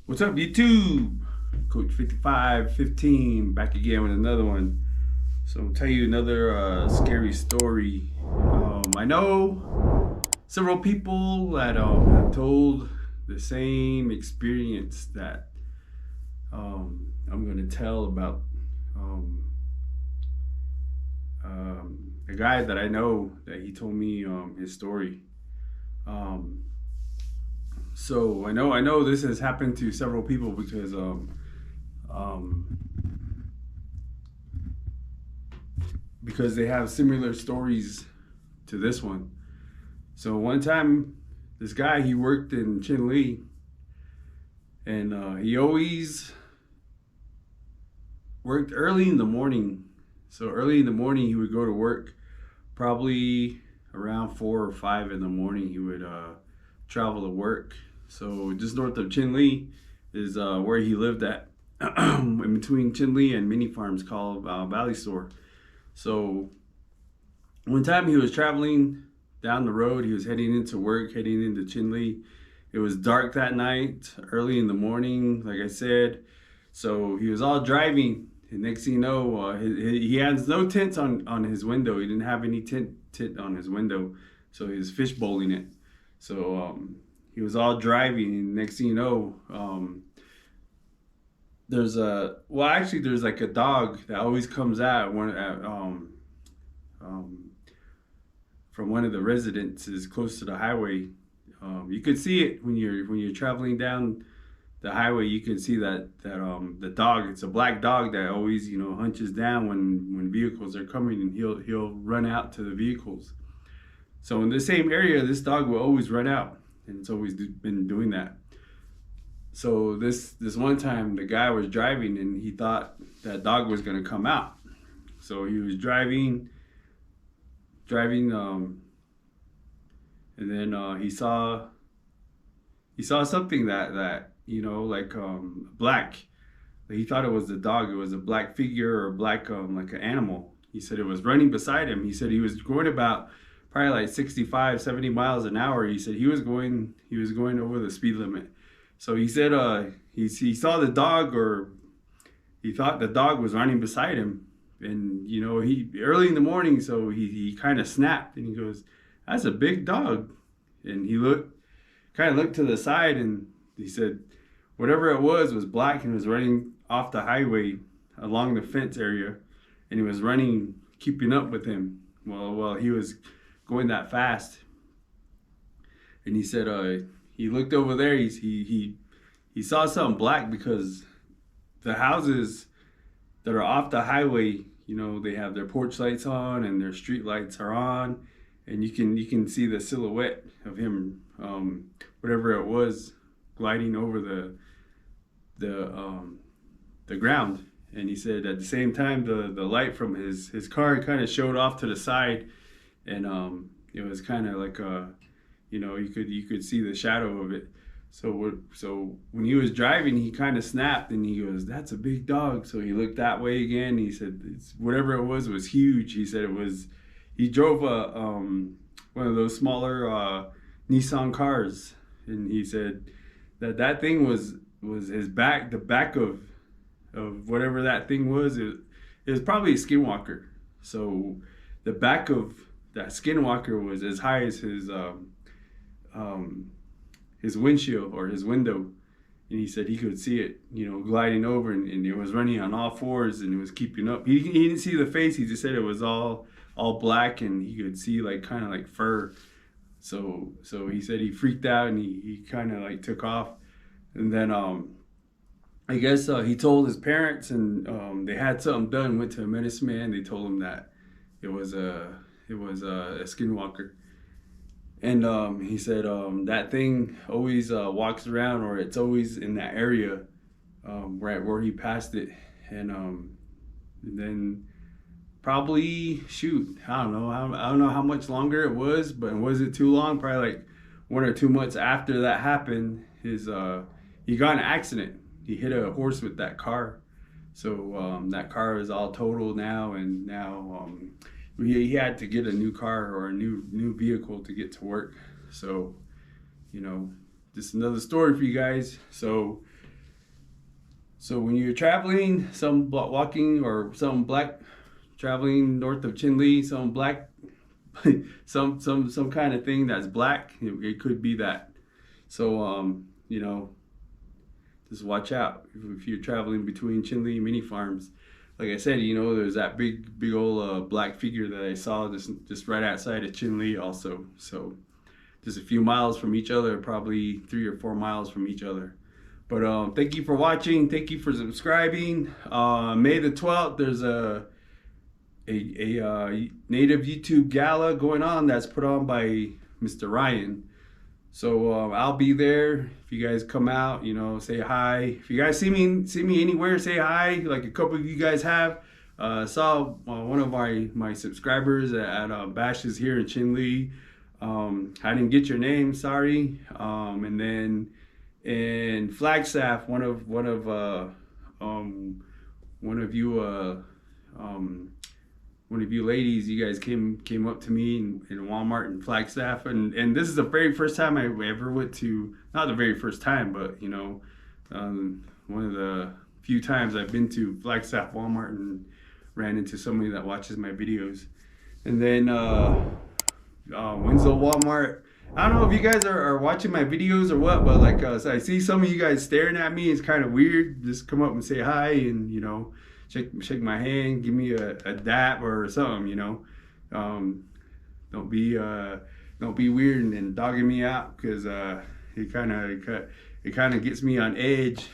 What's up, YouTube? Coach 5515 back again with another one. So I'll tell you another scary story. I know several people that have told the same experience that I'm going to tell about um, a guy that I know that he told me his story. Um, so I know this has happened to several people because um, because they have similar stories to this one. So one time, this guy he worked in Chinle, and he always worked early in the morning. So early in the morning, he would go to work. Probably around 4 or 5 in the morning, he would travel to work. So just north of Chinle is where he lived at, in between Chinle and mini farms called Valley Store. So one time he was traveling down the road. He was heading into work, heading into Chinle. It was dark that night, early in the morning, like I said. So he was all driving. And next thing you know, he has no tint on his window. He didn't have any tint on his window. So he was fishbowling it. So he was all driving. And next thing you know, there's like a dog that always comes out um, from one of the residences close to the highway. You could see it when you're traveling down the highway. You can see that the dog. It's a black dog that always hunches down when vehicles are coming, and he'll run out to the vehicles. So in the same area, this dog will always run out, and it's always been doing that. So this one time, the guy was driving, and he thought that dog was gonna come out. So he was driving, and then he saw something that like black. He thought it was the dog. It was a black figure or black like an animal. He said it was running beside him. He said he was going about probably like 65, 70 miles an hour. He said he was going over the speed limit. So he said he saw the dog, or he thought the dog was running beside him. And he early in the morning, so he kind of snapped, and he goes, "That's a big dog." And he kind of looked to the side, and he said whatever it was black, and was running off the highway along the fence area, and he was running, keeping up with him. Well, he was going that fast, and he said he looked over there. He saw something black, because the houses that are off the highway, they have their porch lights on and their street lights are on, and you can see the silhouette of him, whatever it was, gliding over the ground. And he said at the same time, the light from his car kind of showed off to the side, and it was kind of like you could see the shadow of it. So when he was driving, he kind of snapped, and he goes, "That's a big dog." So he looked that way again. He said whatever it was huge. He said he drove one of those smaller Nissan cars, and he said that thing was his back, the back of whatever that thing was. It was probably a skinwalker. So the back of that skinwalker was as high as his windshield or his window. And he said he could see it, gliding over, and it was running on all fours, and it was keeping up. He didn't see the face. He just said it was all black, and he could see like kind of like fur. So he said he freaked out, and he kind of like took off. And then I guess he told his parents, and they had something done. Went to a medicine man. They told him that it was a skinwalker. And he said that thing always walks around, or it's always in that area, right where he passed it. And then probably, shoot, I don't know. I don't know how much longer it was, but was it too long? Probably like 1 or 2 months after that happened, he got in an accident. He hit a horse with that car. So that car is all totaled now, and now he had to get a new car or a new vehicle to get to work. So, just another story for you guys. So So when you're traveling, some walking or some black traveling north of Chinle, some black, some kind of thing that's black, it could be that. So you know, just watch out if you're traveling between Chinle and Mini Farms. Like I said, you know, there's that big old black figure that I saw just right outside of Chinle also. So just a few miles from each other, probably 3 or 4 miles from each other. But thank you for watching. Thank you for subscribing. May the 12th, there's a native YouTube gala going on that's put on by Mr. Ryan. So I'll be there. If you guys come out, you know, say hi. If you guys see me anywhere, say hi. Like a couple of you guys have. Saw one of my subscribers at Bash's here in Chinle. I didn't get your name, sorry. And then in Flagstaff, one of you ladies, you guys came up to me in Walmart in Flagstaff, and this is the very first time I ever went to, not the very first time, but you know, one of the few times I've been to Flagstaff Walmart and ran into somebody that watches my videos. And then Winslow Walmart. I don't know if you guys are watching my videos or what, but like so I see some of you guys staring at me. It's kind of weird. Just come up and say hi, and you know, shake my hand, give me a dap or something. You know, don't be weird and dogging me out, because it kind of gets me on edge.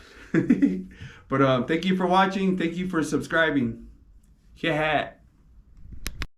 But thank you for watching. Thank you for subscribing. Yeah.